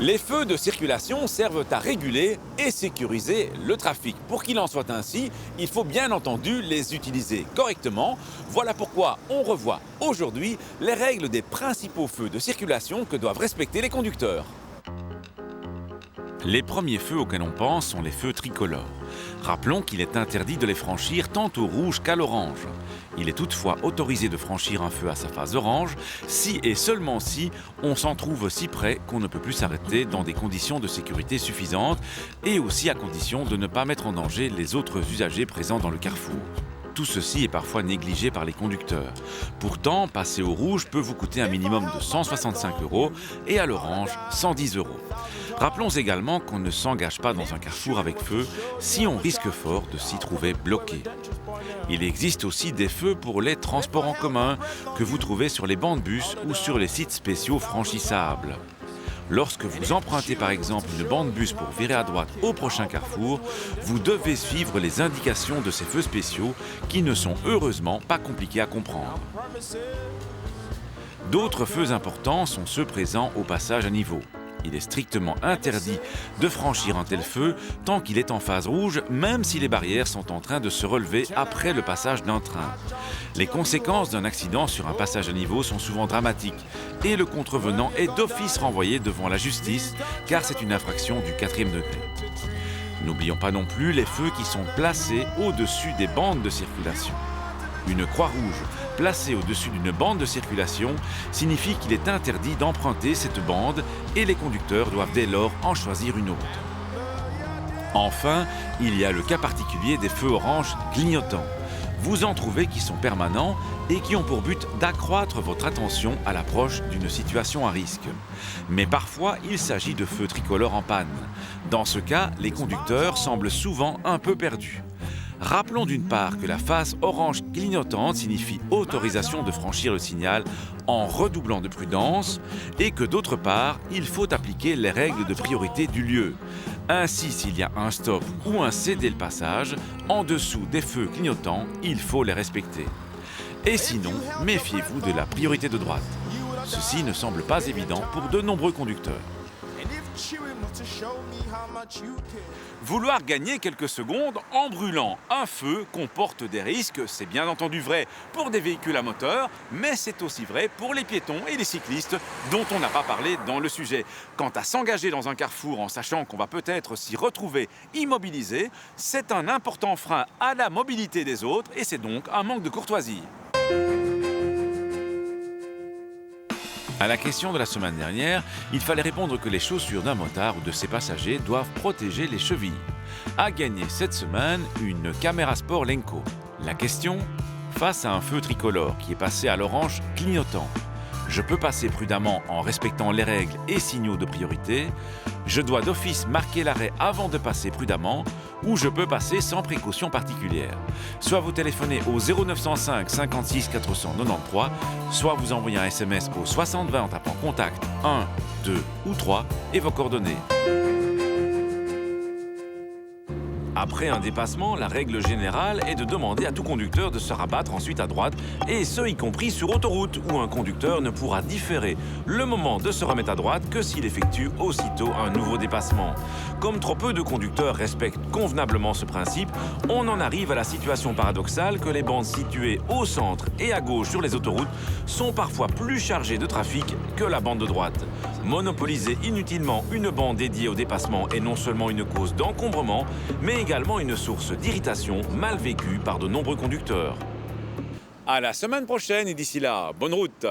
Les feux de circulation servent à réguler et sécuriser le trafic. Pour qu'il en soit ainsi, il faut bien entendu les utiliser correctement. Voilà pourquoi on revoit aujourd'hui les règles des principaux feux de circulation que doivent respecter les conducteurs. Les premiers feux auxquels on pense sont les feux tricolores. Rappelons qu'il est interdit de les franchir tant au rouge qu'à l'orange. Il est toutefois autorisé de franchir un feu à sa phase orange si et seulement si on s'en trouve si près qu'on ne peut plus s'arrêter dans des conditions de sécurité suffisantes et aussi à condition de ne pas mettre en danger les autres usagers présents dans le carrefour. Tout ceci est parfois négligé par les conducteurs. Pourtant, passer au rouge peut vous coûter un minimum de 165 € et à l'orange, 110 €. Rappelons également qu'on ne s'engage pas dans un carrefour avec feu si on risque fort de s'y trouver bloqué. Il existe aussi des feux pour les transports en commun que vous trouvez sur les bancs de bus ou sur les sites spéciaux franchissables. Lorsque vous empruntez par exemple une bande bus pour virer à droite au prochain carrefour, vous devez suivre les indications de ces feux spéciaux qui ne sont heureusement pas compliqués à comprendre. D'autres feux importants sont ceux présents au passage à niveau. Il est strictement interdit de franchir un tel feu tant qu'il est en phase rouge, même si les barrières sont en train de se relever après le passage d'un train. Les conséquences d'un accident sur un passage à niveau sont souvent dramatiques et le contrevenant est d'office renvoyé devant la justice car c'est une infraction du 4e degré. N'oublions pas non plus les feux qui sont placés au-dessus des bandes de circulation. Une croix rouge placée au-dessus d'une bande de circulation signifie qu'il est interdit d'emprunter cette bande et les conducteurs doivent dès lors en choisir une autre. Enfin, il y a le cas particulier des feux orange clignotants. Vous en trouvez qui sont permanents et qui ont pour but d'accroître votre attention à l'approche d'une situation à risque. Mais parfois, il s'agit de feux tricolores en panne. Dans ce cas, les conducteurs semblent souvent un peu perdus. Rappelons d'une part que la phase orange clignotante signifie autorisation de franchir le signal en redoublant de prudence et que d'autre part, il faut appliquer les règles de priorité du lieu. Ainsi, s'il y a un stop ou un céder le passage, en dessous des feux clignotants, il faut les respecter. Et sinon, méfiez-vous de la priorité de droite. Ceci ne semble pas évident pour de nombreux conducteurs. Vouloir gagner quelques secondes en brûlant un feu comporte des risques, c'est bien entendu vrai pour des véhicules à moteur, mais c'est aussi vrai pour les piétons et les cyclistes dont on n'a pas parlé dans le sujet. Quant à s'engager dans un carrefour en sachant qu'on va peut-être s'y retrouver immobilisé, c'est un important frein à la mobilité des autres et c'est donc un manque de courtoisie. À la question de la semaine dernière, il fallait répondre que les chaussures d'un motard ou de ses passagers doivent protéger les chevilles. A gagné cette semaine une caméra sport Lenko. La question, face à un feu tricolore qui est passé à l'orange clignotant, je peux passer prudemment en respectant les règles et signaux de priorité, je dois d'office marquer l'arrêt avant de passer prudemment ou je peux passer sans précaution particulière. Soit vous téléphonez au 0905 56 493, soit vous envoyez un SMS au 6020 en tapant contact 1, 2 ou 3 et vos coordonnées. Après un dépassement, la règle générale est de demander à tout conducteur de se rabattre ensuite à droite, et ce y compris sur autoroute, où un conducteur ne pourra différer le moment de se remettre à droite que s'il effectue aussitôt un nouveau dépassement. Comme trop peu de conducteurs respectent convenablement ce principe, on en arrive à la situation paradoxale que les bandes situées au centre et à gauche sur les autoroutes sont parfois plus chargées de trafic que la bande de droite. Monopoliser inutilement une bande dédiée au dépassement est non seulement une cause d'encombrement, mais également une source d'irritation mal vécue par de nombreux conducteurs. À la semaine prochaine et d'ici là, bonne route!